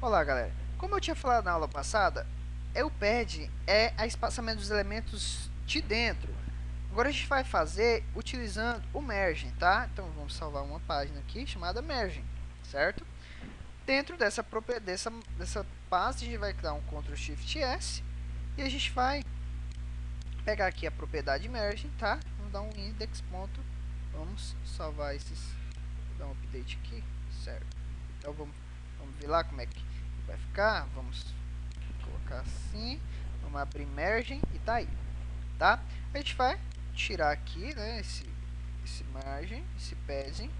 Olá, galera. Como eu tinha falado na aula passada, o pad é o espaçamento dos elementos de dentro. Agora a gente vai fazer utilizando o merging, tá? Então vamos salvar uma página aqui chamada merging, certo? Dentro dessa pasta a gente vai dar um Ctrl Shift S e a gente vai pegar aqui a propriedade merging, tá? Vamos dar um index ponto. Vamos salvar esses, dar um update aqui, certo? Então vamos ver lá como é que vai ficar. Vamos colocar assim, vamos abrir margem e tá aí, tá? A gente vai tirar aqui, né, esse margem, esse padding,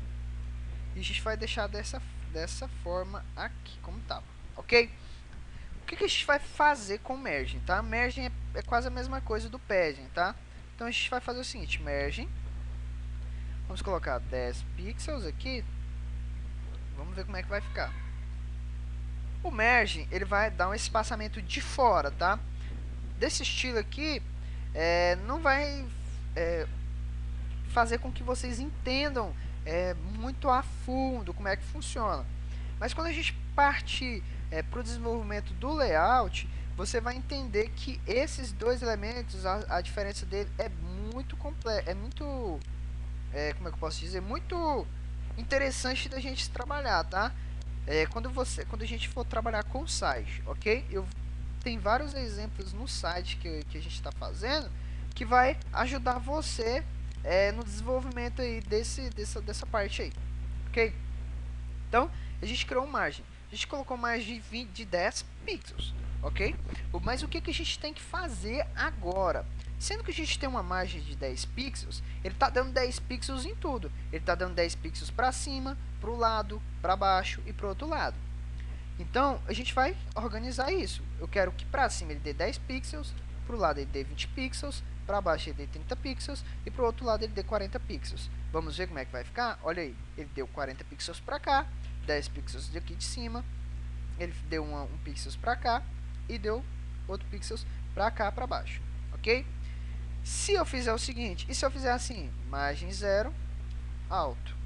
e a gente vai deixar dessa forma aqui, como tava, ok? O que a gente vai fazer com merging, tá? Merging é quase a mesma coisa do padding, tá? Então a gente vai fazer o seguinte, merging, vamos colocar 10 pixels aqui, vamos ver como é que vai ficar. O merging, ele vai dar um espaçamento de fora, tá? Desse estilo aqui, não vai fazer com que vocês entendam muito a fundo como é que funciona. Mas quando a gente partir para o desenvolvimento do layout, você vai entender que esses dois elementos, a diferença dele é muito complexa, como é que eu posso dizer, muito interessante da gente trabalhar, tá? Quando a gente for trabalhar com o site, ok? Tem vários exemplos no site que a gente está fazendo que vai ajudar você no desenvolvimento aí dessa parte aí, ok? Então, a gente criou uma margem. A gente colocou margem de 10 pixels, ok? Mas o que a gente tem que fazer agora? Sendo que a gente tem uma margem de 10 pixels, ele está dando 10 pixels em tudo. Ele está dando 10 pixels para cima, para o lado, para baixo e para o outro lado. Então, a gente vai organizar isso. Eu quero que para cima ele dê 10 pixels, para o lado ele dê 20 pixels, para baixo ele dê 30 pixels e para o outro lado ele dê 40 pixels. Vamos ver como é que vai ficar? Olha aí, ele deu 40 pixels para cá, 10 pixels daqui de cima, ele deu um pixels para cá e deu outro pixels para cá, para baixo, ok? Se eu fizer o seguinte, e se eu fizer assim, margem 0, alto,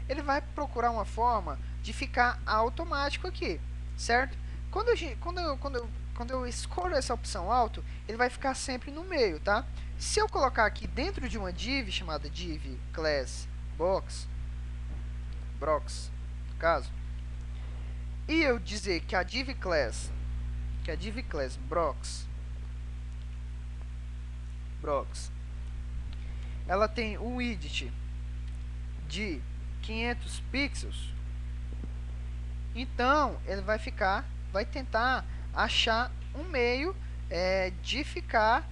ele vai procurar uma forma de ficar automático aqui, certo? Quando eu escolho essa opção alto, ele vai ficar sempre no meio, tá? Se eu colocar aqui dentro de uma div chamada div class box, no caso, e eu dizer que a div class brox, ela tem um width de 500 pixels, então ele vai tentar achar um meio de ficar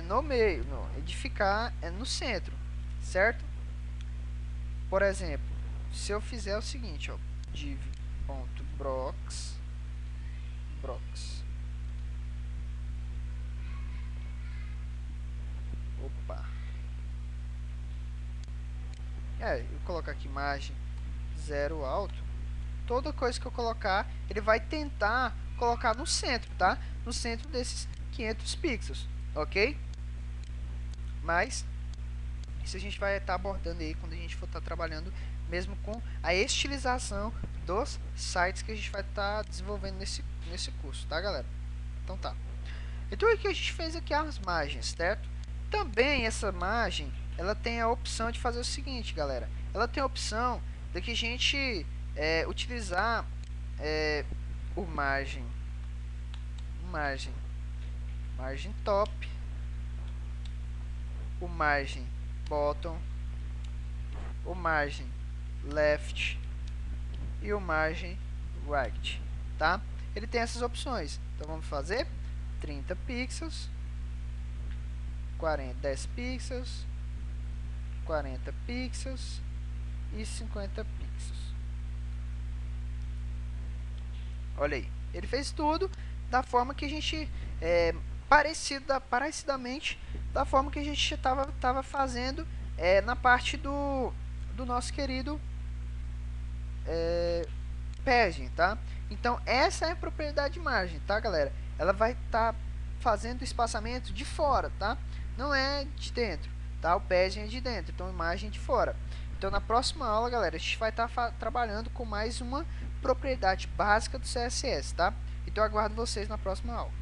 no meio, de ficar no centro, certo? Por exemplo, se eu fizer o seguinte, ó, div.brox, opa, eu colocar aqui margem 0 alto, toda coisa que eu colocar, ele vai tentar colocar no centro, tá? No centro desses 500 pixels, ok? Mas isso a gente vai estar abordando aí quando a gente for estar trabalhando mesmo com a estilização dos sites que a gente vai estar desenvolvendo nesse curso, tá, galera? Então tá. Então o que a gente fez aqui as margens, certo? Também essa margem, ela tem a opção de fazer o seguinte, galera. Ela tem a opção de que a gente utilizar o margem top, o margem bottom, o margem left e o margem right, tá? Ele tem essas opções. Então vamos fazer 30 pixels, 10 pixels, 40 pixels e 50 pixels. Olha aí, ele fez tudo da forma que a gente parecidamente da forma que a gente estava fazendo na parte do nosso querido padding, tá? Então essa é a propriedade de margem, tá, galera? Ela vai estar fazendo o espaçamento de fora, tá? Não é de dentro, tá? O padding é de dentro, então a imagem é de fora. Então na próxima aula, galera, a gente vai estar trabalhando com mais uma propriedade básica do CSS, tá? Então eu aguardo vocês na próxima aula.